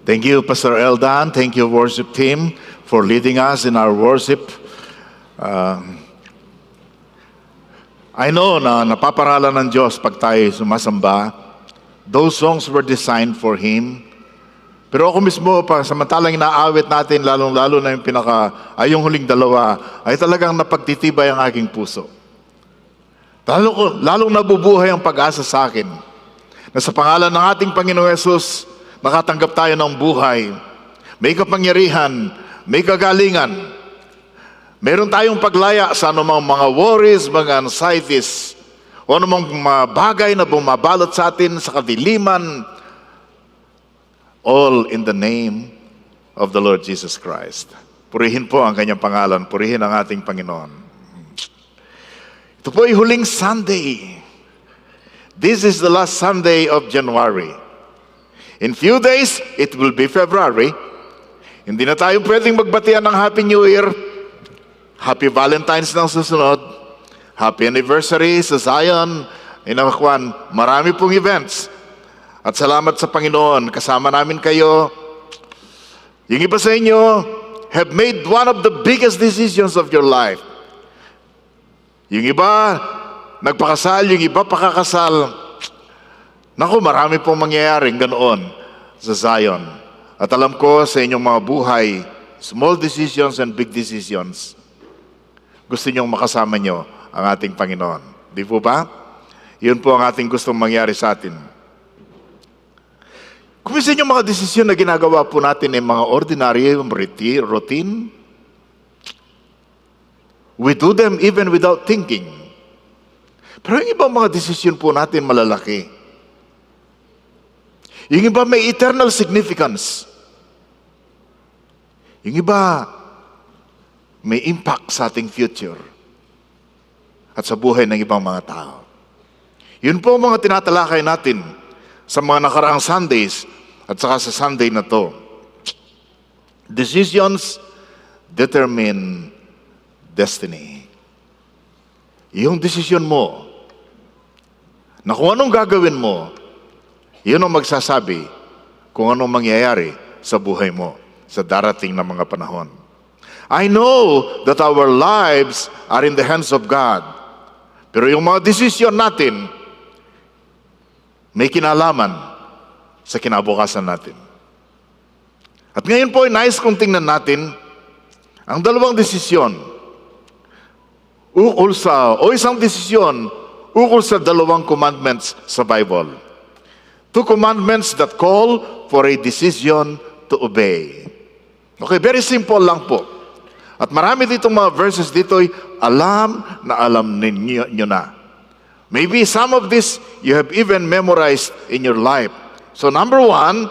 Thank you, Pastor Eldan. Thank you, worship team, for leading us in our worship. I know na napaparalan ng Diyos pag tayo sumasamba. Those songs were designed for Him. Pero ako mismo, samantalang inaawit natin, lalong-lalo na yung huling dalawa, ay talagang napagtitibay ang aking puso. Lalong nabubuhay ang pag-asa sa akin na sa pangalan ng ating Panginoong Yesus, makatanggap tayo ng buhay, may kapangyarihan, may kagalingan. Meron tayong paglaya sa anumang mga worries, mga anxieties, o anumang mga bagay na bumabalot sa atin sa kadiliman, all in the name of the Lord Jesus Christ. Purihin po ang kanyang pangalan, purihin ang ating Panginoon. Ito po ay huling Sunday. This is the last Sunday of January. In few days, it will be February. Hindi na tayo pwedeng magbatian ng Happy New Year. Happy Valentine's ng susunod. Happy Anniversary sa Zion. Inakwan, marami pong events. At salamat sa Panginoon, kasama namin kayo. Yung iba sa inyo have made one of the biggest decisions of your life. Yung iba, nagpakasal, yung iba pakakasal. Naku, marami pong mangyayaring ganoon sa Zion. At alam ko sa inyong mga buhay, small decisions and big decisions, gusto niyong makasama niyo ang ating Panginoon. Di po ba? Yun po ang ating gustong mangyari sa atin. Kung minsan yung mga desisyon na ginagawa po natin ay mga ordinary routine, we do them even without thinking. Pero yung ibang mga desisyon po natin malalaki. Yung iba may eternal significance. Yung iba may impact sa ating future at sa buhay ng ibang mga tao. Yun po ang mga tinatalakay natin sa mga nakaraang Sundays at saka sa Sunday na to. Decisions determine destiny. Yung desisyon mo na kung anong gagawin mo, yun ang magsasabi kung anong mangyayari sa buhay mo sa darating na mga panahon. I know that our lives are in the hands of God. Pero yung mga desisyon natin may kinalaman sa kinabukasan natin. At ngayon po, nais kong tingnan natin ang dalawang desisyon isang desisyon ukol sa dalawang commandments sa Bible. Two commandments that call for a decision to obey. Okay, very simple lang po. At marami ditong mga verses dito ay alam ninyo na. Maybe some of this you have even memorized in your life. So number one,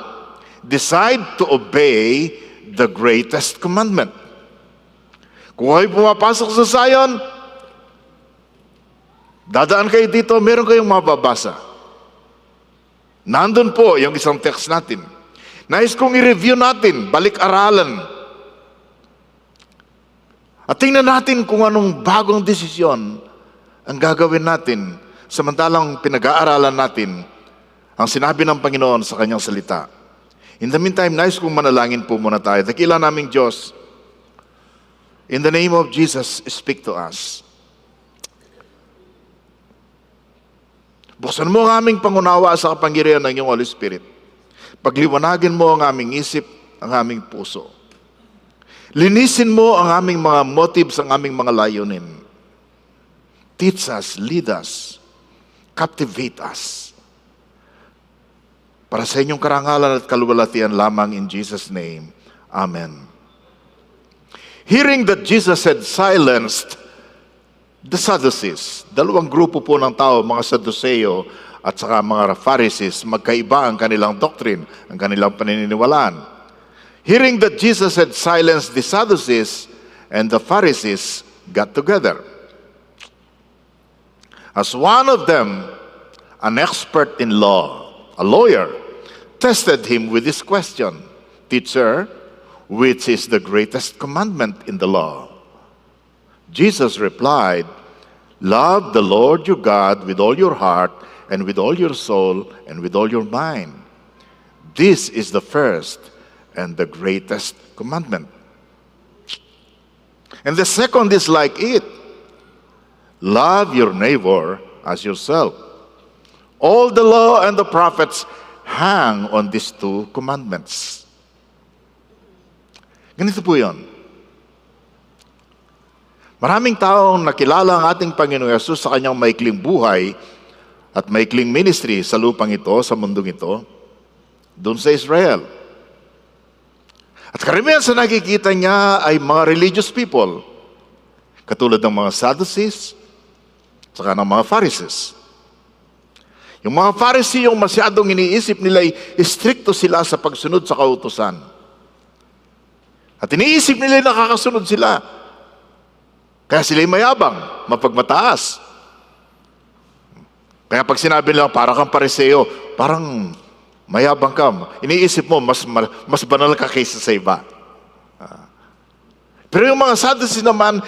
decide to obey the greatest commandment. Kung kayo pumapasok sa Zion, dadaan kayo dito, meron kayong mababasa. Nandun po yung isang text natin. Nais kong i-review natin, balik-aralan. At tingnan natin kung anong bagong desisyon ang gagawin natin samantalang pinag-aaralan natin ang sinabi ng Panginoon sa kanyang salita. In the meantime, nais kong manalangin po muna tayo. Dakila naming Diyos, in the name of Jesus, speak to us. Buksan mo ang aming pangunawa sa kapangyarihan ng iyong Holy Spirit. Pagliwanagin mo ang aming isip, ang aming puso. Linisin mo ang aming mga motives, ang aming mga layunin. Teach us, lead us, captivate us. Para sa inyong karangalan at kaluwalhatian lamang in Jesus' name. Amen. Hearing that Jesus had silenced the Sadducees, dalawang grupo po ng tao, mga Sadduseo at saka mga Pharisees, magkaiba ang kanilang doctrine, ang kanilang paniniwalaan. Hearing that Jesus had silenced the Sadducees and the Pharisees got together. As one of them, an expert in law, a lawyer, tested him with this question, "Teacher, which is the greatest commandment in the law?" Jesus replied, "Love the Lord your God with all your heart and with all your soul and with all your mind. This is the first and the greatest commandment. And the second is like it. Love your neighbor as yourself. All the law and the prophets hang on these two commandments. Ganito po yun. Maraming taong nakilala ang ating Panginoong Yesus sa kanyang maikling buhay at maikling ministry sa lupang ito, sa mundong ito, doon sa Israel. At karamihan sa nakikita niya ay mga religious people, katulad ng mga Sadducees, saka ng mga Pharisees. Yung mga Pharisee, yung masyadong iniisip nila ay stricto sila sa pagsunod sa kautusan. At iniisip nila nakakasunod sila. Kaya sila'y mayabang, mapagmataas. Kaya pag sinabi nila, para kang pariseo, parang mayabang ka. Iniisip mo, mas banal ka kaysa sa iba. Pero yung mga Sadducees naman,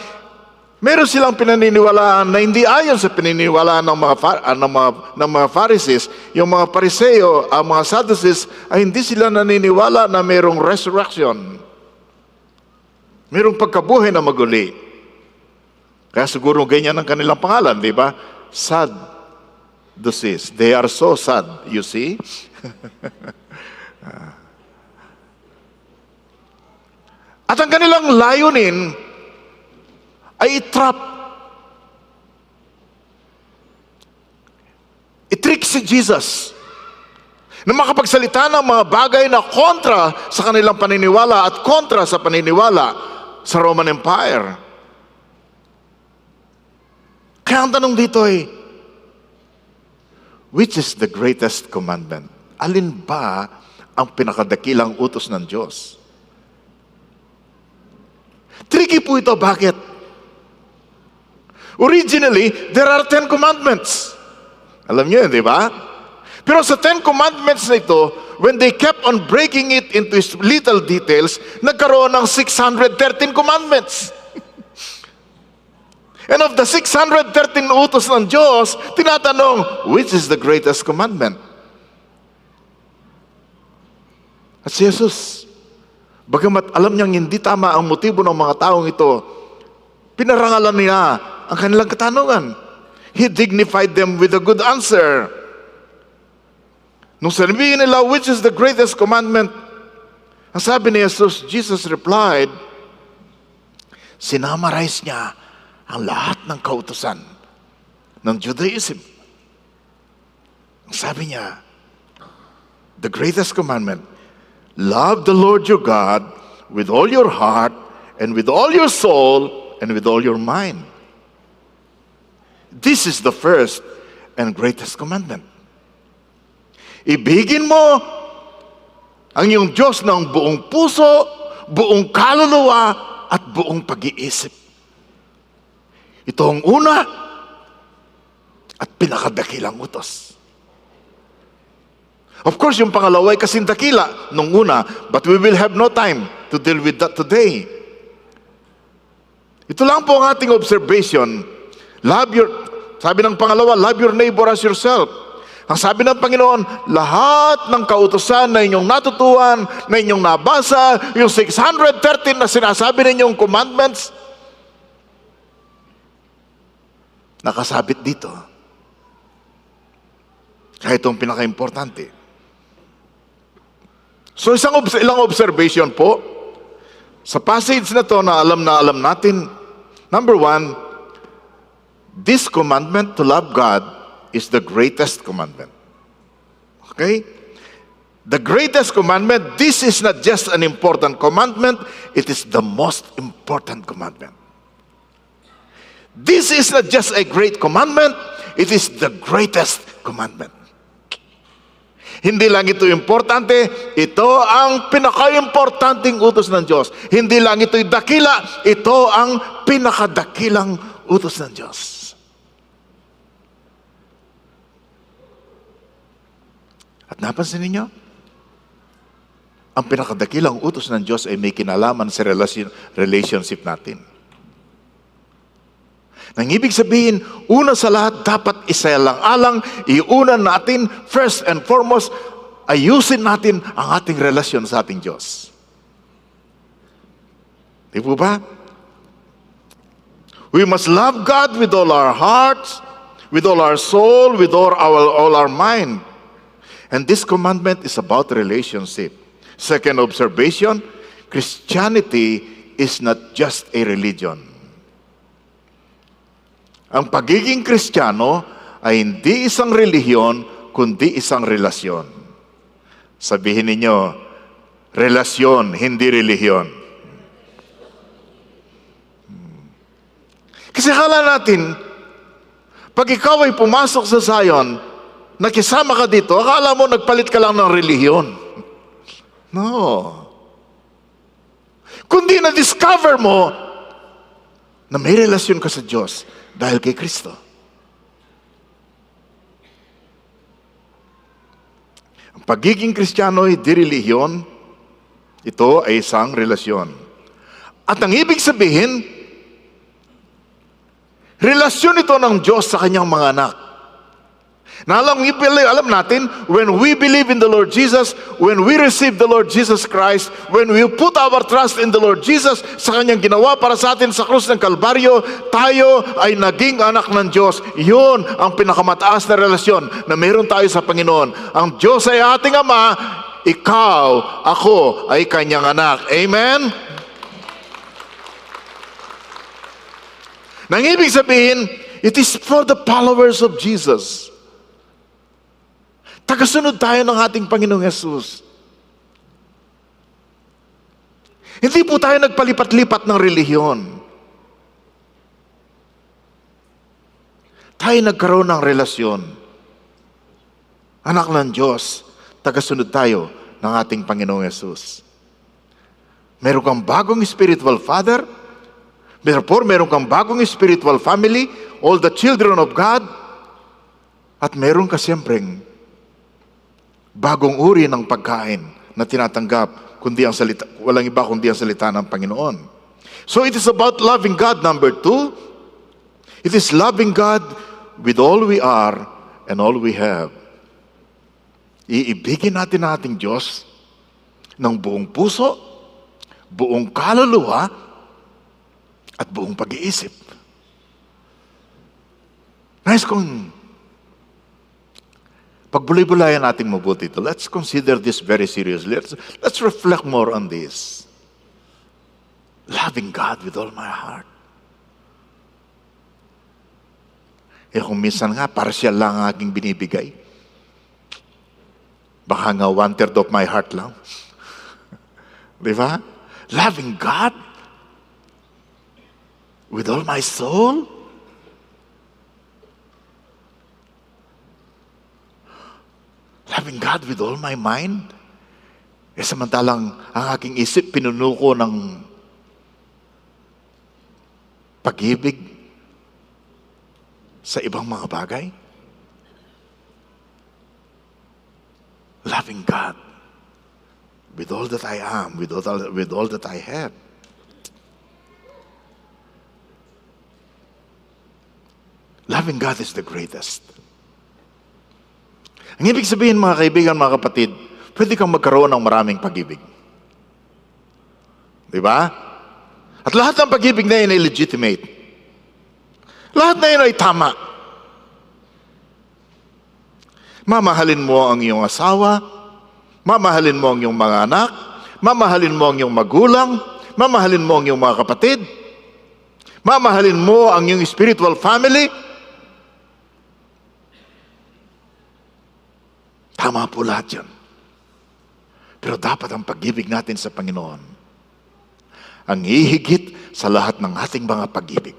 meron silang pinaniniwalaan na hindi ayon sa pinaniniwalaan ng mga Pharisees. Yung mga pariseo, ang mga Sadducees, ay hindi sila naniniwala na merong resurrection. Merong pagkabuhay na maguli. Kaya siguro ganyan ang kanilang pangalan, di ba? Sadducees. They are so sad, you see? At ang kanilang layunin ay i-trap. I-trick si Jesus na makapagsalita ng mga bagay na kontra sa kanilang paniniwala at kontra sa paniniwala sa Roman Empire. Kaya ang tanong dito ay, which is the greatest commandment? Alin ba ang pinakadakilang utos ng Diyos? Tricky po ito. Bakit? Originally, there are 10 commandments. Alam niyo yun, di ba? Pero sa 10 commandments na ito, when they kept on breaking it into little details, nagkaroon ng 613 commandments. And of the 613 utos ng Diyos, tinatanong, which is the greatest commandment? At si Jesus, bagamat alam niyang hindi tama ang motibo ng mga taong ito, pinarangalan niya ang kanilang katanungan. He dignified them with a good answer. Nung sabihin nila, which is the greatest commandment? Ang sabi ni Jesus, Jesus replied, sinamarize niya ang lahat ng kautusan ng Judaism. Ang sabi niya, the greatest commandment, love the Lord your God with all your heart and with all your soul and with all your mind. This is the first and greatest commandment. Ibigin mo ang iyong Diyos ng buong puso, buong kaluluwa, at buong pag-iisip. Ito ang una at pinakadakilang utos. Of course, yung pangalawa ay kasing dakila nung una, but we will have no time to deal with that today. Ito lang po ang ating observation. Sabi ng pangalawa, love your neighbor as yourself. Ang sabi ng Panginoon, lahat ng kautusan na inyong natutuhan, na inyong nabasa, yung 613 na sinasabi ninyong commandments, nakasabit dito. Kaya itong pinaka-importante. So ilang observation po. Sa passage na to na alam natin, number 1, this commandment to love God is the greatest commandment. Okay? The greatest commandment, this is not just an important commandment, it is the most important commandment. This is not just a great commandment, it is the greatest commandment. Hindi lang ito importante, ito ang pinaka-importanting utos ng Diyos. Hindi lang ito'y dakila, ito ang pinakadakilang utos ng Diyos. At napansin ninyo? Ang pinakadakilang utos ng Diyos ay may kinalaman sa relationship natin. Nang ibig sabihin, una sa lahat, dapat isailang-alang, iuna natin, first and foremost, ayusin natin ang ating relasyon sa ating Diyos. Di po ba? We must love God with all our hearts, with all our soul, with all our mind. And this commandment is about relationship. Second observation, Christianity is not just a religion. Ang pagiging Kristiyano ay hindi isang relihiyon, kundi isang relasyon. Sabihin ninyo, relasyon, hindi relihiyon. Kasi akala natin, pag ikaw ay pumasok sa Zion, nakisama ka dito, akala mo nagpalit ka lang ng relihiyon. No. Kundi na-discover mo na may relasyon ka sa Diyos dahil kay Kristo. Ang pagiging Kristiyano ay di relihiyon, ito ay isang relasyon. At ang ibig sabihin, relasyon ito ng Diyos sa kanyang mga anak. Na alam natin, when we believe in the Lord Jesus, when we receive the Lord Jesus Christ, when we put our trust in the Lord Jesus sa kanyang ginawa para sa atin sa krus ng Kalbaryo, tayo ay naging anak ng Diyos. Yun ang pinakamataas na relasyon na meron tayo sa Panginoon. Ang Diyos ay ating Ama, ikaw, ako ay kanyang anak. Amen? Nang ibig sabihin, it is for the followers of Jesus. Tagasunod tayo ng ating Panginoong Yesus. Hindi po tayo nagpalipat-lipat ng relihiyon. Tayo nagkaroon ng relasyon. Anak ng Diyos, tagasunod tayo ng ating Panginoong Yesus. Meron kang bagong spiritual father, therefore meron kang bagong spiritual family, all the children of God, at meron ka siyempreng bagong uri ng pagkain na tinatanggap, kundi ang salita, walang iba kundi ang salita ng Panginoon. So it is about loving God. Number 2, it is loving God with all we are and all we have. Iibigin natin ang ating Diyos ng buong puso, buong kaluluwa, at buong pag-iisip. Nais kong pagbulay-bulayan natin mabuti ito. Let's consider this very seriously. Let's reflect more on this. Loving God with all my heart. Kung minsan nga, partial lang ang aking binibigay. Baka nga 1/3 of my heart lang. Di ba? Loving God with all my soul. Loving God with all my mind. Samantalang ang aking isip pinuno ko ng pag-ibig sa ibang mga bagay. Loving God with all that I am, with all that I have. Loving God is the greatest. Ang ibig sabihin, mga kaibigan, mga kapatid, pwede kang magkaroon ng maraming pag-ibig. Di ba? At lahat ng pag-ibig na yun ay legitimate. Lahat na yun ay tama. Mamahalin mo ang iyong asawa, mamahalin mo ang iyong mga anak, mamahalin mo ang iyong magulang, mamahalin mo ang iyong mga kapatid, mamahalin mo ang iyong spiritual family. Tama po lahat yan. Pero dapat ang pag-ibig natin sa Panginoon ang ihigit sa lahat ng ating mga pag-ibig.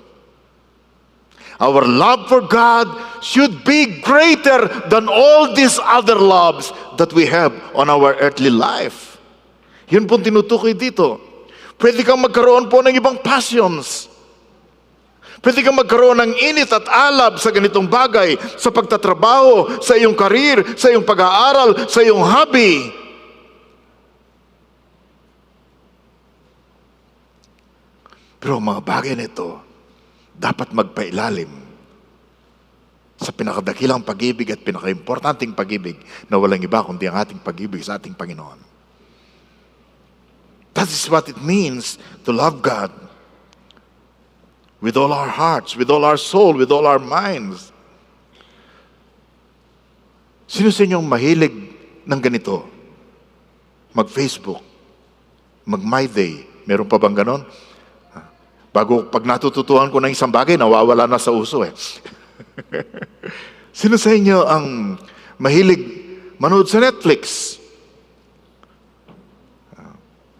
Our love for God should be greater than all these other loves that we have on our earthly life. Yun po tinutukoy dito. Pwede kang magkaroon po ng ibang passions. Pwede kang magkaroon ng init at alab sa ganitong bagay, sa pagtatrabaho, sa iyong karir, sa iyong pag-aaral, sa iyong hobby. Pero mga bagay nito, dapat magpailalim sa pinakadakilang pag-ibig at pinakaimportanteng pag-ibig na walang iba kundi ang ating pag-ibig sa ating Panginoon. That is what it means to love God with all our hearts, with all our soul, with all our minds. Sino sa inyong mahilig ng ganito? Mag-Facebook, mag-My Day. Meron pa bang ganon? Pag natututuhan ko ng isang bagay, nawawala na sa uso eh. Sino sa inyo ang mahilig manood sa Netflix?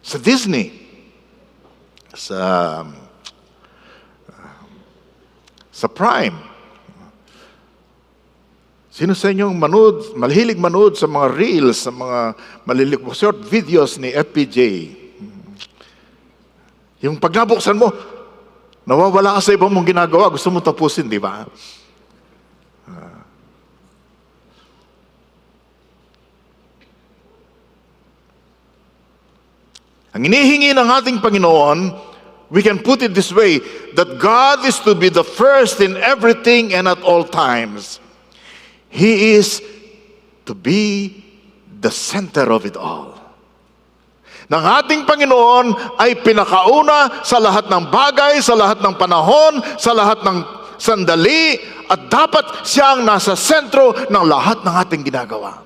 Sa Disney? Sa Prime? Sino sa inyong mahilig manood sa mga reels, sa mga short videos ni FPJ? Yung pag nabuksan mo, nawawala ka sa ibang mong ginagawa, gusto mo tapusin, di ba? Ang inihingi ng ating Panginoon, we can put it this way, that God is to be the first in everything and at all times. He is to be the center of it all. Ng ating Panginoon ay pinakauna sa lahat ng bagay, sa lahat ng panahon, sa lahat ng sandali, at dapat siya ang nasa sentro ng lahat ng ating ginagawa.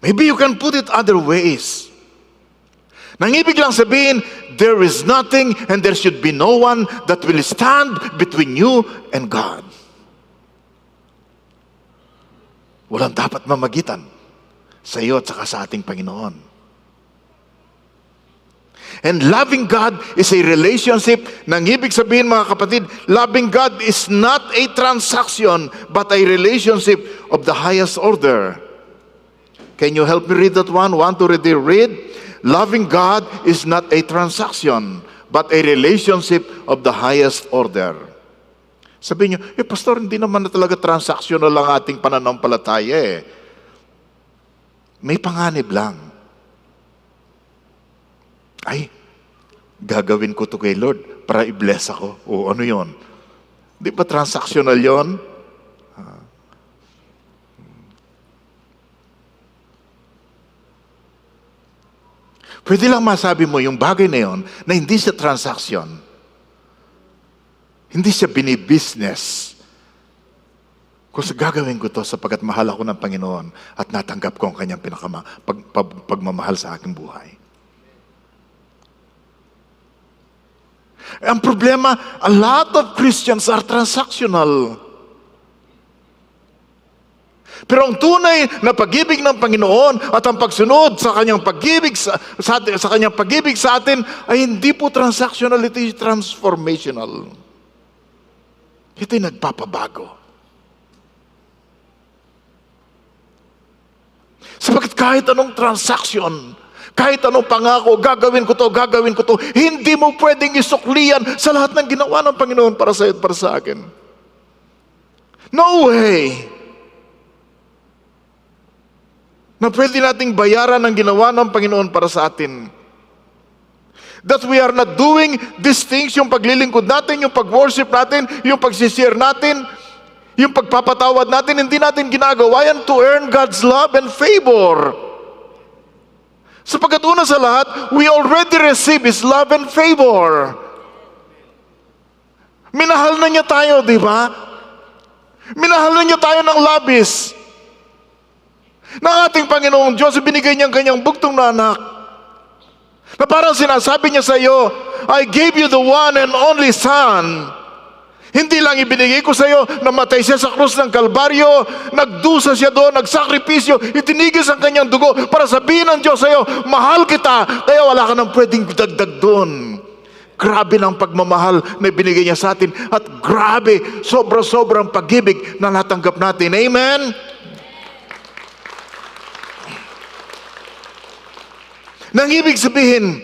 Maybe you can put it other ways. Nang ibig lang sabihin, there is nothing and there should be no one that will stand between you and God. Walang dapat mamagitan sa iyo at saka sa ating Panginoon. And loving God is a relationship. Nang ibig sabihin, mga kapatid, loving God is not a transaction, but a relationship of the highest order. Can you help me read that one? Want to read? Loving God is not a transaction, but a relationship of the highest order. Sabihin nyo, pastor, hindi naman na talaga transactional lang ating pananampalataya eh. May panganib lang. Ay, gagawin ko to kay Lord para i-bless ako. O ano yon? Di ba transactional yon? Pwede lang masabi mo yung bagay na yon na hindi siya transaction. Hindi siya binibusiness. Kung sa gagawin ko to sapagkat mahal ako ng Panginoon at natanggap ko ang kanyang pagmamahal sa aking buhay. Ang problema, a lot of Christians are transactional. Pero ang tunay na pag-ibig ng Panginoon at ang pagsunod sa kanyang pag-ibig sa kanyang pag-ibig sa atin ay hindi po transactional, ito ay transformational. Ito ay nagpapabago. Sapagkat kahit anong transaction, kahit anong pangako, gagawin ko to, hindi mo pwedeng isuklian sa lahat ng ginawa ng Panginoon para sa iyo at para sa akin. No way! Na pwede nating bayaran ang ginawa ng Panginoon para sa atin. That we are not doing these things, yung paglilingkod natin, yung pag-worship natin, yung pag-share natin, yung pagpapatawad natin, hindi natin ginagawa yan to earn God's love and favor. Sapagkat una sa lahat, we already receive His love and favor. Minahal na niya tayo, di ba? Minahal na niya tayo ng labis. Ng ating Panginoong Diyos, binigay niya ang kanyang bugtong na anak. Na parang sinasabi niya sa iyo, I gave you the one and only Son. Hindi lang ibinigay ko sa iyo, namatay siya sa krus ng Kalbaryo, nagdusa siya doon, nagsakripisyo, itinigis ang kanyang dugo para sabihin ng Diyos sa iyo, mahal kita, kaya wala ka nang pwedeng dagdag doon. Grabe ng pagmamahal na binigay niya sa atin at grabe, sobra-sobrang pag-ibig na natanggap natin. Amen? Nang ibig sabihin,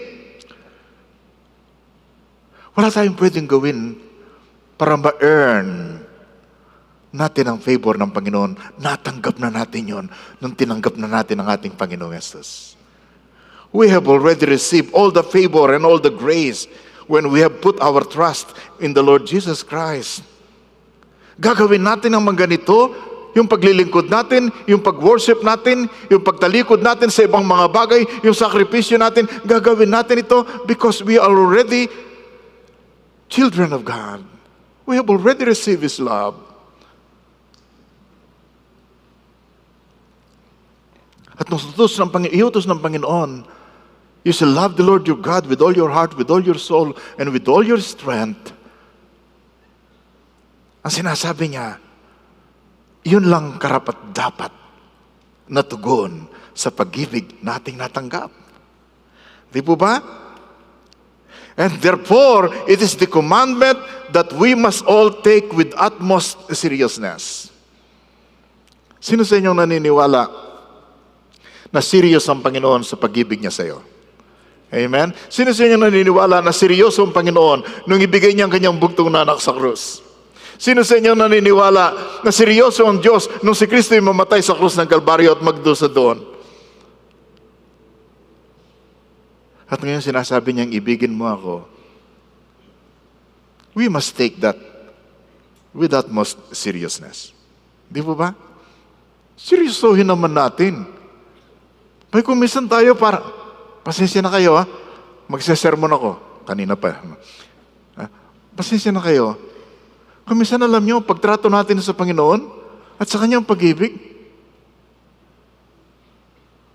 wala tayong pwedeng gawin para ma-earn natin ang favor ng Panginoon. Natanggap na natin yon nung tinanggap na natin ang ating Panginoong Jesus. We have already received all the favor and all the grace when we have put our trust in the Lord Jesus Christ. Gagawin natin ang mga ganito, yung paglilingkod natin, yung pag-worship natin, yung pagtalikod natin sa ibang mga bagay, yung sakripisyo natin, gagawin natin ito because we are already children of God. We have already received His love. At nung iutos ng Panginoon, you shall love the Lord your God with all your heart, with all your soul, and with all your strength. Ang sinasabi niya, yun lang karapat-dapat na tugon sa pag-ibig nating natanggap. Di po ba? And therefore, it is the commandment that we must all take with utmost seriousness. Sino sa inyong naniniwala na serious ang Panginoon sa pag-ibig niya sa iyo? Amen? Sino sa inyong naniniwala na seryoso ang Panginoon nung ibigay niya ang kanyang bugtong na anak sa krus? Sino sa inyong naniniwala na seryoso ang Diyos nung si Kristo ay mamatay sa krus ng Kalbaryo at magdusa doon? At ngayon sinasabi niyang, ibigin mo ako. We must take that with utmost seriousness. Di po ba? Seryosohin naman natin. May kumisan tayo para, pasensya na kayo magsesermon ako. Kanina pa. Pasensya na kayo. Kumisan alam niyo, pagtrato natin sa Panginoon at sa Kanyang pag-ibig,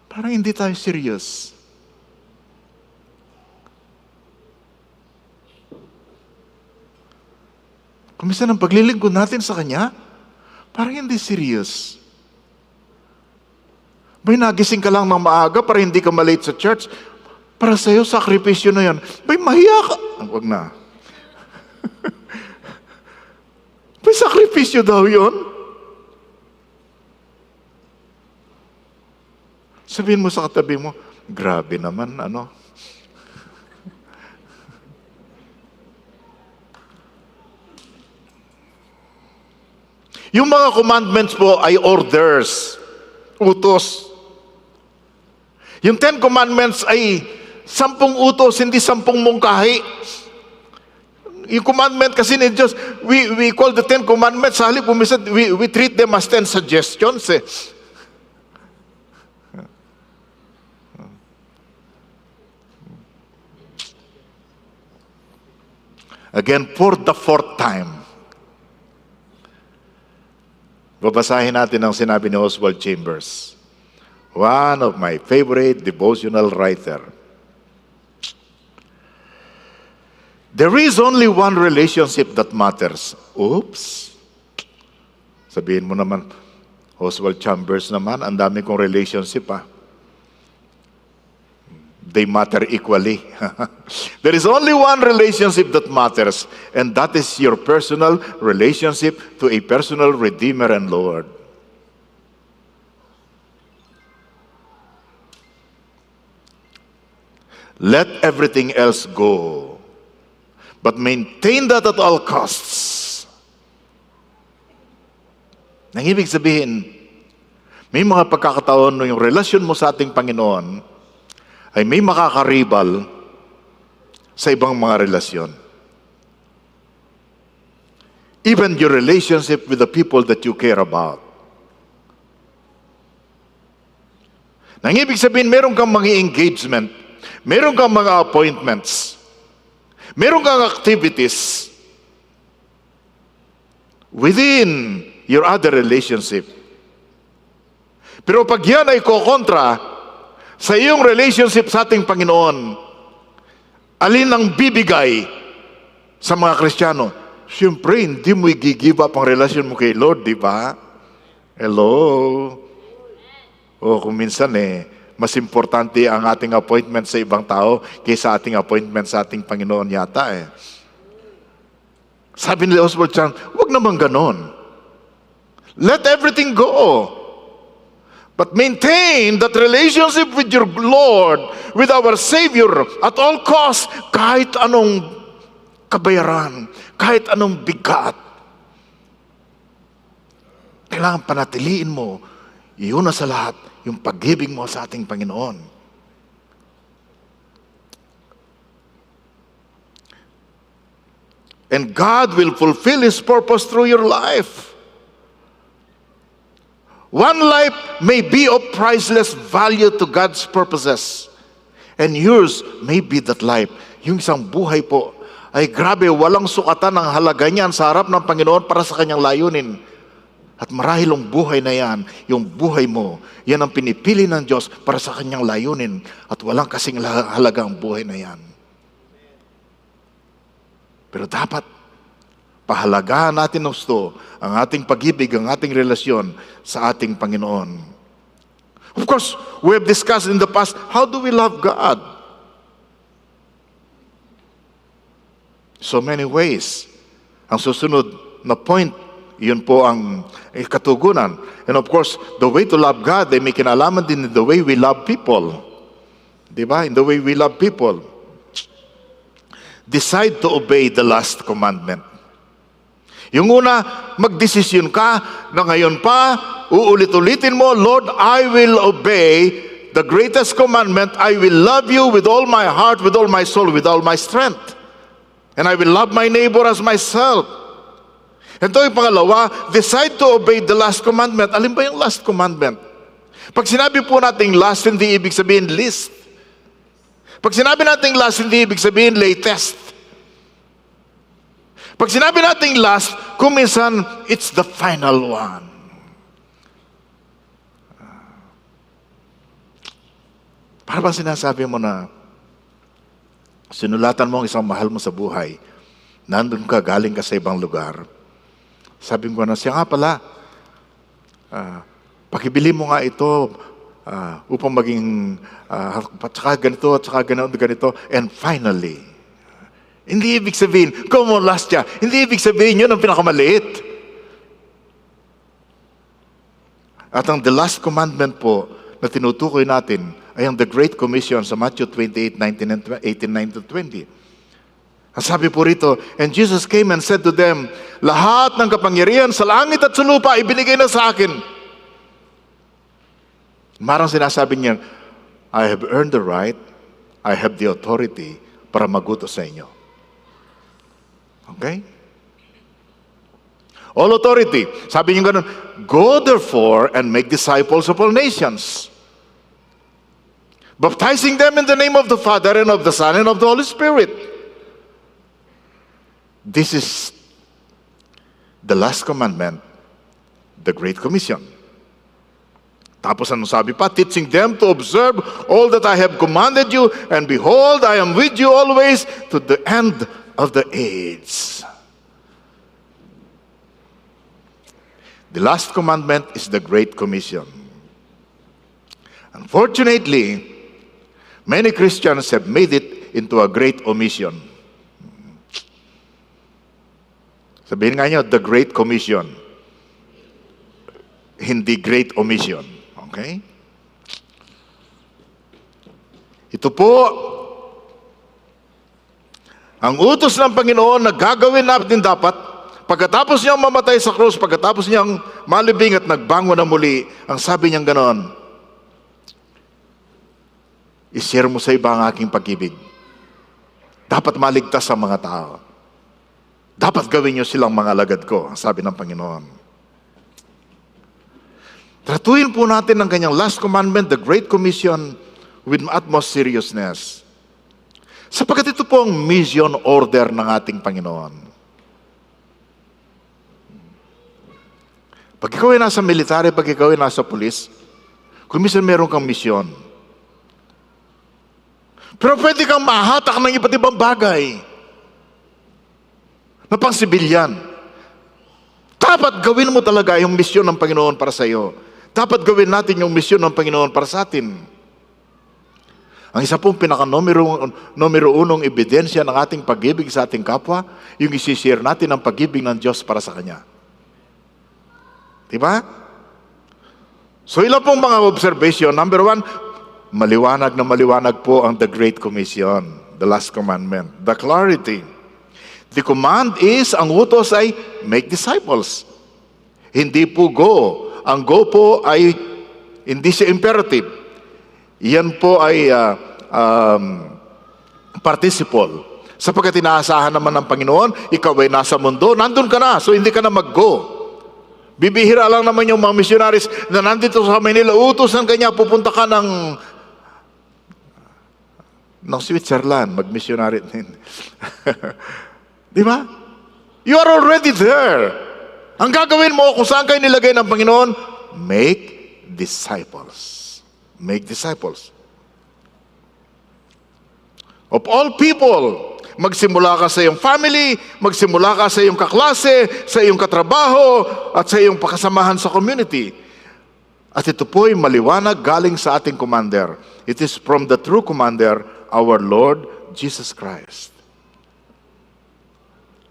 parang hindi tayo serious. Kumisan ang paglilingkod natin sa Kanya, parang hindi serious. Bay, nagising ka lang ng maaga para hindi ka malate sa church. Para sa'yo, sakripisyo na yan. Bay, mahiya ka. Huwag na. Bay, sakripisyo daw yun. Sabihin mo sa katabi mo, grabe naman, ano? Yung mga commandments po ay orders, utos. Yung 10 commandments ay 10 utos, hindi 10 mungkahi. Yung commandment kasi ni Diyos, we call the 10 commandments, sa halip we treat them as 10 suggestions. Again, for the 4th time, babasahin natin ang sinabi ni Oswald Chambers, one of my favorite devotional writer. There is only one relationship that matters. Oops. Sabihin mo naman, Oswald Chambers naman, ang dami kong relationship They matter equally. There is only one relationship that matters, and that is your personal relationship to a personal Redeemer and Lord. Let everything else go, but maintain that at all costs. Nang ibig sabihin, may mga pagkakataon no yung relasyon mo sa ating Panginoon ay may makakaribal sa ibang mga relasyon. Even your relationship with the people that you care about. Nang ibig sabihin, meron kang mga engagement, meron kang mga appointments, meron kang activities within your other relationship. Pero pag yan ay kokontra sa iyong relationship sa ating Panginoon, alin ang bibigay sa mga Kristiyano? Siyempre, hindi mo i-give up ang relasyon mo kay Lord, di ba? Hello? Kung minsan mas importante ang ating appointment sa ibang tao kaysa ating appointment sa ating Panginoon yata Sabi ni Oswald Chang, huwag naman ganon. Let everything go. But maintain that relationship with your Lord, with our Savior, at all costs, kahit anong kabayaran, kahit anong bigat. Kailangan panatiliin mo, iyon na sa lahat, yung pag-ibig mo sa ating Panginoon. And God will fulfill His purpose through your life. One life may be of priceless value to God's purposes. And yours may be that life. Yung isang buhay po ay grabe, walang sukatan ang halaga niyan sa harap ng Panginoon para sa kanyang layunin. At marahil ang buhay na yan, yung buhay mo, yan ang pinipili ng Diyos para sa kanyang layunin. At walang kasing halaga ang buhay na yan. Pero dapat pahalagaan natin gusto ang ating pag-ibig, ang ating relasyon sa ating Panginoon. Of course, we have discussed in the past, how do we love God? So many ways. Ang susunod na point, yun po ang katugunan. And of course, the way to love God ay may kinalaman din in the way we love people. Diba? In the way we love people. Decide to obey the last commandment. Yung una, magdesisyon ka na ngayon pa, uulit-ulitin mo, Lord, I will obey the greatest commandment. I will love you with all my heart, with all my soul, with all my strength. And I will love my neighbor as myself. Ito yung pangalawa, decide to obey the last commandment. Alin ba yung last commandment? Pag sinabi po natin last, hindi ibig sabihin list. Pag sinabi natin last, hindi ibig sabihin latest. Pag sinabi natin last, kung minsan, it's the final one. Para ba sinasabi mo na sinulatan mo ang isang mahal mo sa buhay, nandun ka, galing ka sa ibang lugar. Sabi ko na, siya nga pala, pakibili mo nga ito upang maging tsaka ganito, tsaka ganito, and finally, hindi ibig sabihin, como last siya, hindi ibig sabihin yun ang pinakamaliit. At ang the last commandment po na tinutukoy natin ay ang the Great Commission sa Matthew 28, 18, 19-20. Ang sabi po rito, and Jesus came and said to them, lahat ng kapangyarihan sa langit at sa lupa ibinigay na sa akin. Marang sinasabi niya, I have earned the right, I have the authority para magutos sa inyo. Okay? All authority. Sabi niya ganun, go therefore and make disciples of all nations, baptizing them in the name of the Father and of the Son and of the Holy Spirit. This is the last commandment, the Great Commission. Tapos ano sabi pa? Teaching them to observe all that I have commanded you, and behold, I am with you always to the end of the age. The last commandment is the Great Commission. Unfortunately, many Christians have made it into a great omission. Sabihin nga nyo, the Great Commission. Hindi Great Omission. Okay? Ito po, ang utos ng Panginoon na gagawin natin dapat, pagkatapos niyang mamatay sa krus, pagkatapos niyang malibing at nagbangon na muli, ang sabi niyang ganon, i-share mo sa iba ang aking pag-ibig. Dapat maligtas ang mga tao. Dapat gawin niyo silang mga alagad ko, ang sabi ng Panginoon. Tratuhin po natin ang kanyang last commandment, the Great Commission, with utmost seriousness. Sapagkat ito po ang mission order ng ating Panginoon. Pag ikaw ay nasa military, pag ikaw ay nasa pulis, kung minsan meron kang misyon, pero pwede kang mahatak ng iba't ibang bagay na pang sibilyan. Dapat gawin mo talaga yung misyon ng Panginoon para sa iyo. Dapat gawin natin yung misyon ng Panginoon para sa atin. Ang isa pong numero unong ebidensya ng ating pag-ibig sa ating kapwa, yung isi-share natin ang pag-ibig ng Diyos para sa Kanya. Diba? So ilan pong mga observation. Number one, maliwanag na maliwanag po ang the Great Commission, the last commandment, the clarity. The command is, ang utos ay make disciples. Hindi po go. Ang go po ay hindi siya imperative. Yan po ay participle. Sapagkat inaasahan naman ng Panginoon, ikaw ay nasa mundo, nandun ka na, so hindi ka na mag-go. Bibihira lang naman yung mga missionaries na nandito sa Manila, utusan kanya, pupunta ka ng Switzerland, mag-missionary. Di ba? You are already there. Ang gagawin mo kung saan kayo nilagay ng Panginoon, make disciples. Make disciples. Of all people, magsimula ka sa iyong family, magsimula ka sa iyong kaklase, sa iyong katrabaho, at sa iyong pakasamahan sa community. At ito po'y maliwanag galing sa ating commander. It is from the true commander, our Lord Jesus Christ.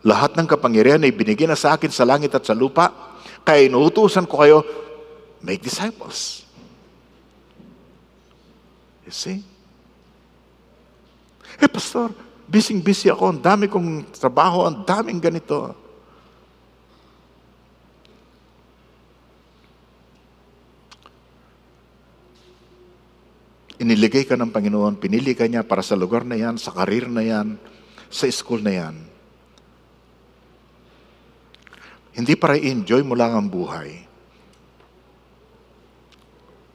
Lahat ng kapangyarihan ay binigyan na sa akin sa langit at sa lupa, kaya inuutusan ko kayo, make disciples. You see? Pastor, busy ako, ang dami kong trabaho, ang daming ganito. Iniligay ka ng Panginoon, pinili ka niya para sa lugar na yan, sa karir na yan, sa school na yan. Hindi para i-enjoy mo lang ang buhay,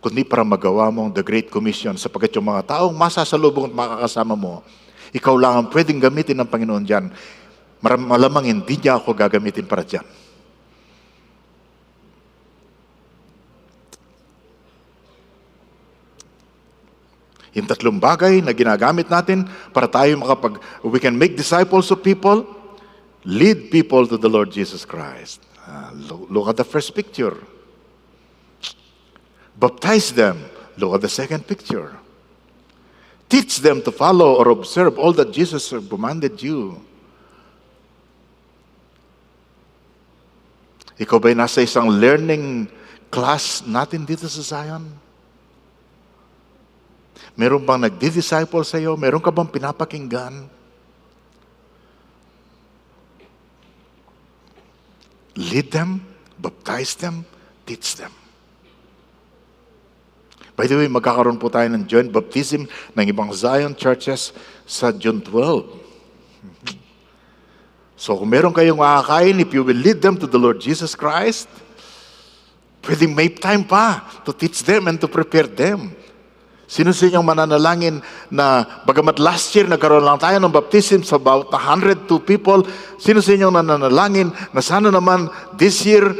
kundi para magawa mo the Great Commission, sapagkat yung mga taong masasalubong at makakasama mo, ikaw lang ang pwedeng gamitin ng Panginoon dyan. Malamang hindi niya ako gagamitin para dyan. Yung tatlong bagay na ginagamit natin para tayo we can make disciples of people, lead people to the Lord Jesus Christ. Look at the first picture. Baptize them. Look at the second picture. Teach them to follow or observe all that Jesus commanded you. Ikaw ba'y nasa isang learning class natin dito sa Zion? Meron bang nagdi-disciple sa iyo? Meron ka bang pinapakinggan? Lead them, baptize them, teach them. By the way, magkakaroon po tayo ng joint baptism ng ibang Zion churches sa June 12. So kung meron kayong aakain, if you will lead them to the Lord Jesus Christ, pwedeng may time pa to teach them and to prepare them. Sino sa inyong mananalangin na bagamat last year nagkaroon lang tayo ng baptism sa about 102 people, sino sa inyong nananalangin na sana naman this year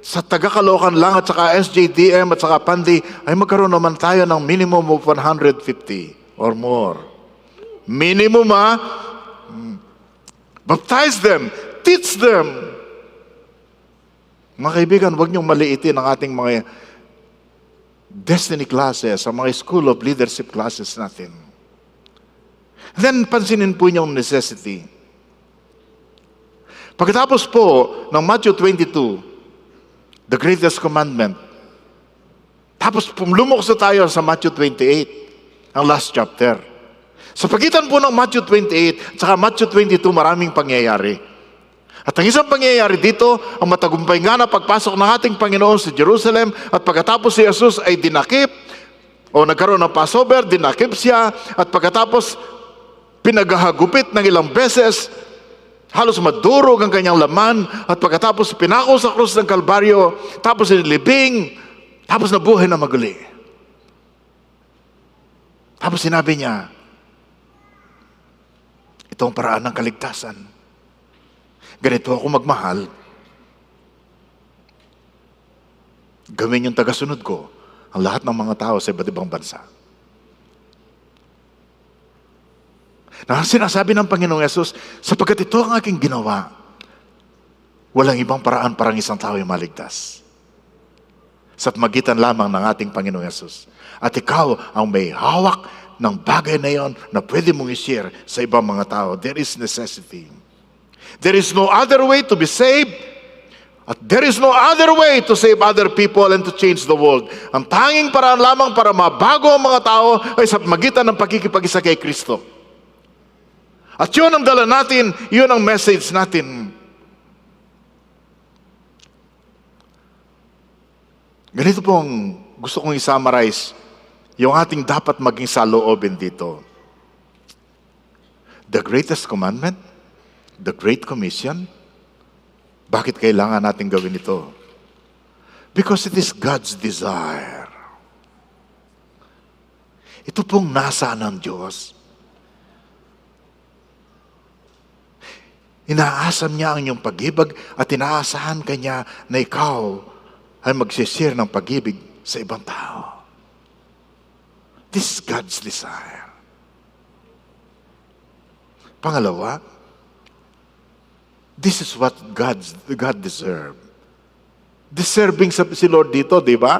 sa taga-Caloocan lang at saka SJDM at saka Pandi ay magkaroon naman tayo ng minimum of 150 or more. Minimum Baptize them, teach them. Mga kaibigan, huwag niyong maliitin ang ating mga destiny classes, ang mga school of leadership classes natin. Then, pansinin po niyong necessity. Pagkatapos po ng Matthew 22, the greatest commandment, tapos lumukos na tayo sa Matthew 28, ang last chapter. Sa pagitan po ng Matthew 28 at saka Matthew 22, maraming pangyayari. At ang isang pangyayari dito, ang matagumpay nga na pagpasok ng ating Panginoon sa Jerusalem at pagkatapos si Jesus ay dinakip o nagkaroon ng Passover, dinakip siya at pagkatapos pinaghahagupit ng ilang beses, halos madurog ang kanyang laman at pagkatapos pinako sa krus ng Kalbaryo, tapos nilibing, tapos nabuhay na maguli. Tapos sinabi niya, ito ang paraan ng kaligtasan. Ganito ako magmahal. Gawin yung tagasunod ko ang lahat ng mga tao sa iba't ibang bansa. Na sinasabi ng Panginoong Yesus, sapagkat ito ang aking ginawa, walang ibang paraan para ang isang tao ay maligtas. Sa magitan lamang ng ating Panginoong Yesus. At ikaw ang may hawak ng bagay na yon na pwede mong i-share sa ibang mga tao. There is necessity. There is no other way to be saved. At there is no other way to save other people and to change the world. Ang tanging paraan lamang para mabago ang mga tao ay sa magitan ng pagkikipag-isa kay Kristo. At yun ang dala natin, yun ang message natin. Ganito pong gusto kong i-summarize yung ating dapat maging saloobin dito. The greatest commandment, the Great Commission, bakit kailangan natin gawin ito? Because it is God's desire. Ito pong nasa ng Diyos. Inaasam niya ang iyong pag-ibig at inaasahan ka niya na ikaw ay magsishare ng pag-ibig sa ibang tao. This is God's desire. Pangalawa, this is what God deserves. Deserving si Lord dito, di ba?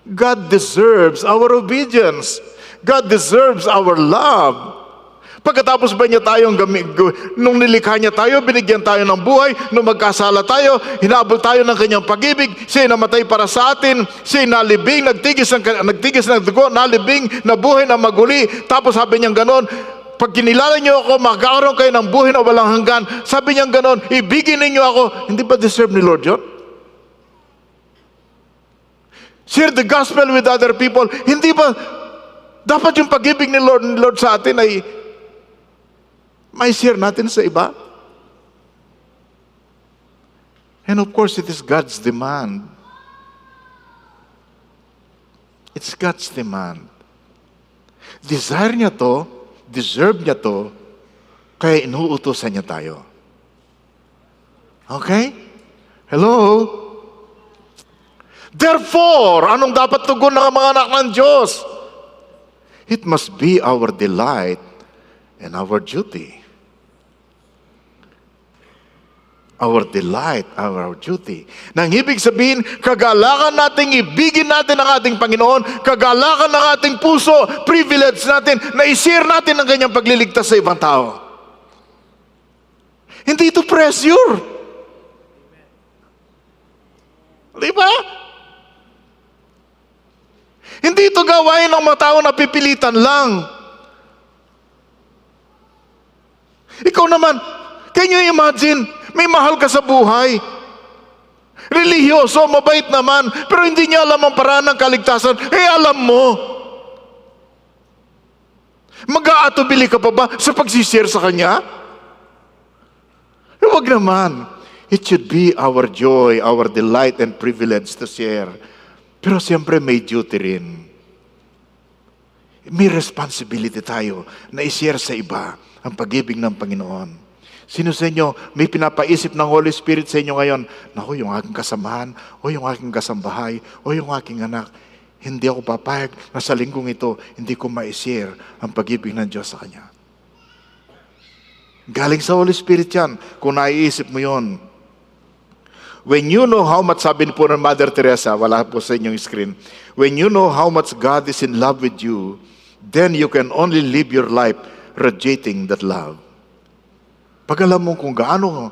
God deserves our obedience. God deserves our love. Pagkatapos ba niya tayong nung nilikha niya tayo, binigyan tayo ng buhay, nung magkasala tayo, hinabol tayo ng kanyang pag-ibig, siya namatay para sa atin, siya nalibing, nagtigis ng dugo, nalibing, nabuhay na maguli. Tapos sabi niya ganon, pag kinilala niyo ako, magkakaroon kayo ng buhay na walang hanggan. Sabi niya ganon, ibigin ninyo ako. Hindi ba deserve ni Lord yun? Share the gospel with other people. Hindi ba dapat yung pag-ibig ni Lord sa atin ay may share natin sa iba? And of course, it is God's demand. It's God's demand. Desire niya to, deserve niya to, kaya inuutosan niya tayo. Okay? Hello? Therefore, anong dapat tugon ng mga anak ng Diyos? It must be our delight and our duty. Our delight, our duty. Nang ibig sabihin, kagalakan natin, ibigin natin ang ating Panginoon, kagalakan ng ating puso, privilege natin, na i-share natin ang kanyang pagliligtas sa ibang tao. Hindi ito pressure. Di ba? Hindi ito gawain ng mga tao na pipilitan lang. Ikaw naman, can you imagine, may mahal ka sa buhay. Religyoso, mabait naman, pero hindi niya alam ang paraan ng kaligtasan. Alam mo. Mag-aatubili ka pa ba sa pagsishare sa kanya? Huwag naman. It should be our joy, our delight and privilege to share. Pero siyempre may duty rin. May responsibility tayo na i-share sa iba ang pag-ibig ng Panginoon. Sino sa inyo may pinapaisip ng Holy Spirit sa inyo ngayon, naku, yung aking kasamahan, o yung aking kasambahay, o yung aking anak, hindi ako papayag na sa linggong ito, hindi ko ma-share ang pag-ibig ng Diyos sa kanya. Galing sa Holy Spirit yan, kung naiisip mo yon. When you know how much, sabi po ng Mother Teresa, wala po sa inyong screen, when you know how much God is in love with you, then you can only live your life radiating that love. Pag alam mo kung gaano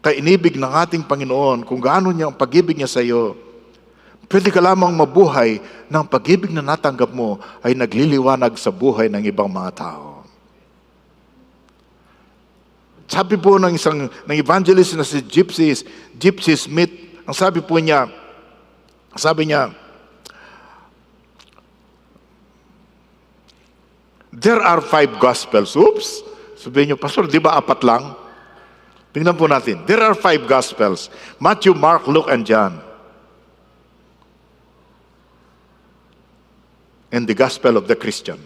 kainibig ng ating Panginoon, kung gaano niya ang pag-ibig niya sa iyo, pwede ka lamang mabuhay ng pag-ibig na natanggap mo ay nagliliwanag sa buhay ng ibang mga tao. Sabi po ng ng evangelist na si Gypsy Smith, ang sabi po niya, there are 5 gospels. Oops! Sabihin niyo, Pastor, di ba 4 lang? Tingnan po natin. There are 5 gospels. Matthew, Mark, Luke, and John. And the gospel of the Christian.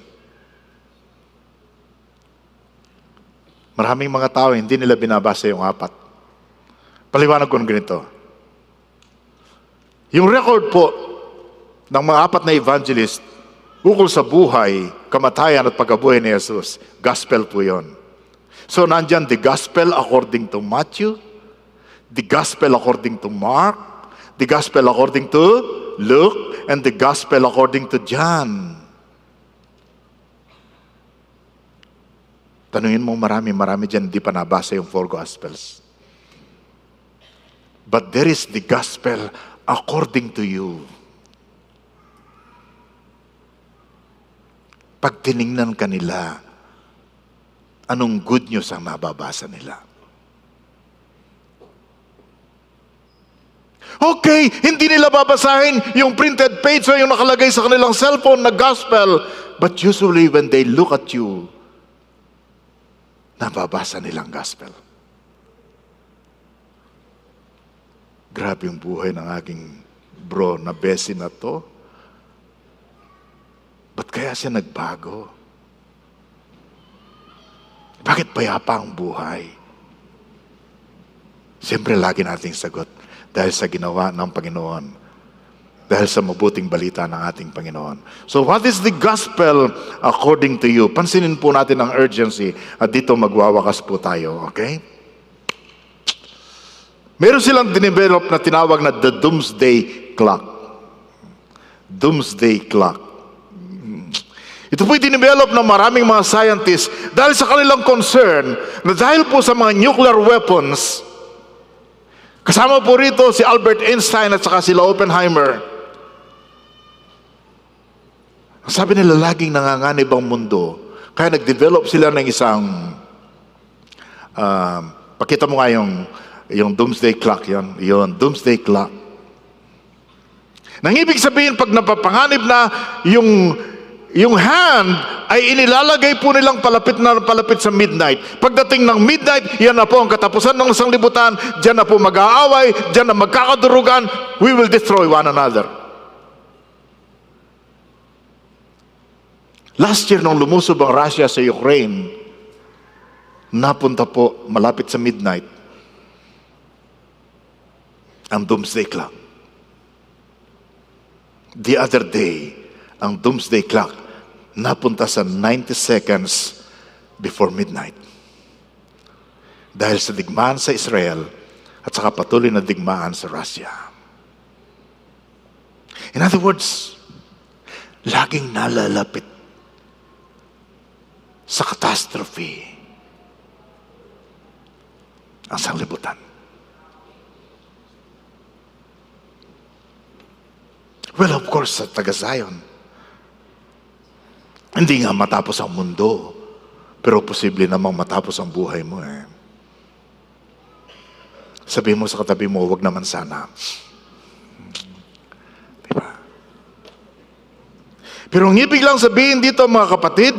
Maraming mga tao, hindi nila binabasa yung 4. Paliwanag ko ng ganito. Yung record po ng mga 4 na evangelist ukol sa buhay, kamatayan at pagkabuhay ni Jesus, gospel po yun. So nandyan the gospel according to Matthew, the gospel according to Mark, the gospel according to Luke, and the gospel according to John. Tanungin mo marami dyan hindi pa nabasa yung 4 gospels. But there is the gospel according to you. Pag tiningnan ka nila, anong good news ang nababasa nila? Okay, hindi nila babasahin yung printed page o yung nakalagay sa kanilang cellphone na gospel. But usually when they look at you, nababasa nilang gospel. Grabe yung buhay ng aking bro na besi na to. Ba't kaya siya nagbago? Bakit payapa ang buhay? Siyempre lagi nating sagot dahil sa ginawa ng Panginoon. Dahil sa mabuting balita ng ating Panginoon. So what is the gospel according to you? Pansinin po natin ang urgency at dito magwawakas po tayo, okay? Meron silang dinevelop na tinawag na the doomsday clock. Doomsday clock. Ito po'y dinevelop ng maraming mga scientists dahil sa kanilang concern na dahil po sa mga nuclear weapons, kasama po rito si Albert Einstein at saka sila Oppenheimer. Sabi nila laging nanganganib ang mundo. Kaya nag-develop sila ng isang, pakita mo nga yung doomsday clock yun, doomsday clock. Nang ibig sabihin, pag napapanganib na yung hand ay inilalagay po nilang palapit na palapit sa midnight. Pagdating ng midnight, yan na po ang katapusan ng sanglibutan, diyan na po mag-aaway, diyan na magkakadurugan, we will destroy one another. Last year, nung lumusob ang Russia sa Ukraine, napunta po malapit sa midnight ang doomsday clock. The other day, ang doomsday clock napunta sa 90 seconds before midnight. Dahil sa digmaan sa Israel at saka patuloy na digmaan sa Russia. In other words, laging nalalapit sa catastrophe ang sanglibutan. Well, of course, sa taga-Zion, hindi nga matapos ang mundo, pero posible namang matapos ang buhay mo eh. Sabihin mo sa katabi mo, wag naman sana. Diba? Pero ang ibig lang sabihin dito mga kapatid,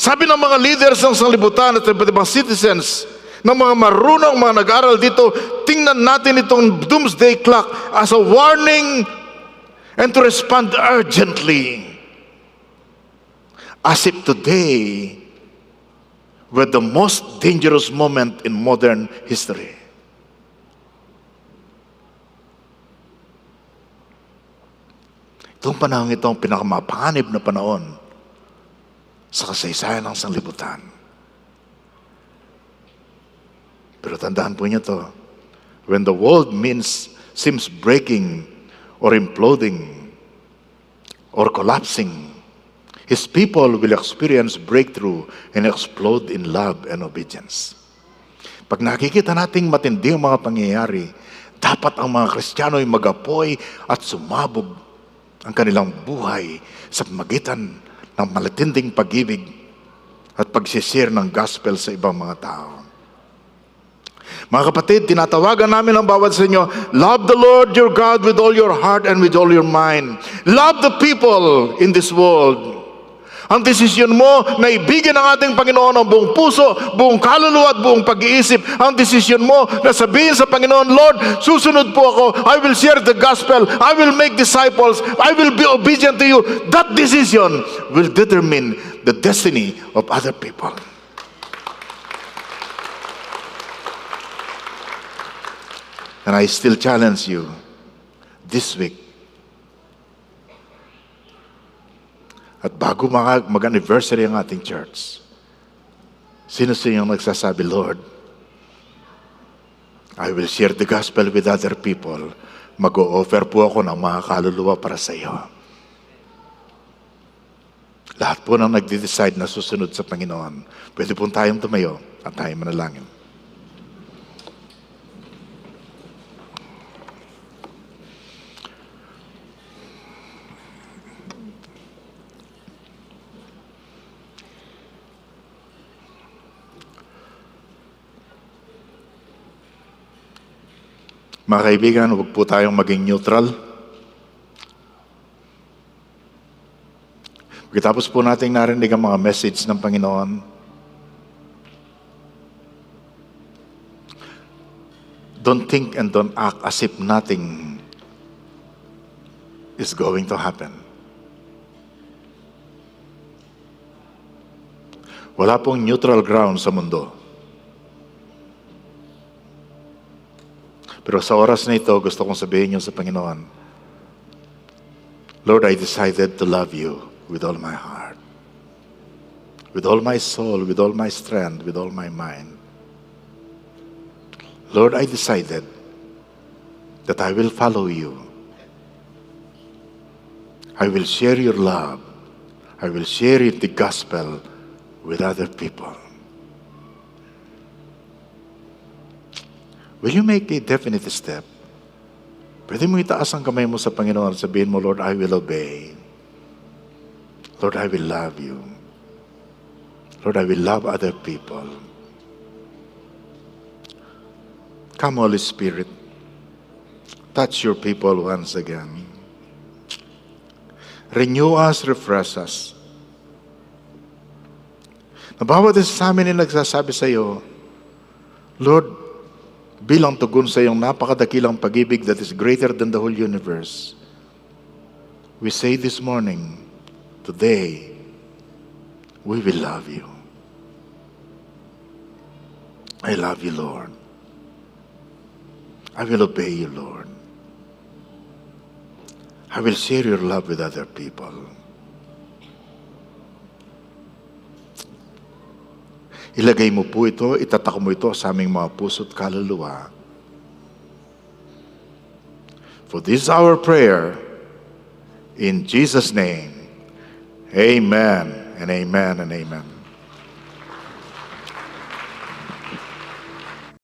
sabi ng mga leaders ng sanglibutan at ibang citizens, ng mga marunong mga nag-aral dito, tingnan natin itong doomsday clock as a warning and to respond urgently. As if today were the most dangerous moment in modern history. Itong panahon ito ang pinakamapanganib na panahon sa kasaysayan ng sanglibutan. Pero tandaan po niyo to, when the world seems breaking or imploding or collapsing, His people will experience breakthrough and explode in love and obedience. Pag nakikita nating matindi ang mga pangyayari, dapat ang mga Kristiyano ay magapoy at sumabog ang kanilang buhay sa magitan ng malatinding pag-ibig at pagsishare ng gospel sa ibang mga tao. Mga kapatid, tinatawagan namin ang bawat sa inyo, love the Lord your God with all your heart and with all your mind. Love the people in this world. Ang desisyon mo na ibigin ang ating Panginoon ang buong puso, buong kaluluwa at buong pag-iisip. Ang desisyon mo na sabihin sa Panginoon, Lord, susunod po ako. I will share the gospel. I will make disciples. I will be obedient to you. That decision will determine the destiny of other people. And I still challenge you this week. At bago mag-anniversary ang ating church, sino sa inyong nagsasabi, Lord, I will share the gospel with other people. Mag-o-offer po ako ng mga kaluluwa para sa iyo. Lahat po nang nagde-decide na susunod sa Panginoon, pwede po tayong tumayo at tayo manalangin. Mga kaibigan, huwag po tayong maging neutral. Pagkatapos po nating narinig ang mga message ng Panginoon, Don't think and don't act as if nothing is going to happen. Wala pong neutral ground sa mundo. Pero sa oras na ito, gusto kong sabihin niyo sa Panginoon, Lord, I decided to love you with all my heart, with all my soul, with all my strength, with all my mind. Lord, I decided that I will follow you. I will share your love. I will share the gospel with other people. Will you make a definite step? Pwede mo itaas ang kamay mo sa Panginoon at sabihin mo, Lord, I will obey. Lord, I will love you. Lord, I will love other people. Come, Holy Spirit. Touch your people once again. Renew us, refresh us. Na bawat isa sa amin ay nagsasabi sa iyo, Lord, bilang tugon sa iyong napakadakilang pag-ibig that is greater than the whole universe, we say this morning, today, we will love you. I love you, Lord. I will obey you, Lord. I will share your love with other people. Ilagay mo po ito, itatak mo ito sa aming mga puso't kaluluwa. For this is our prayer, in Jesus' name, amen and amen and amen.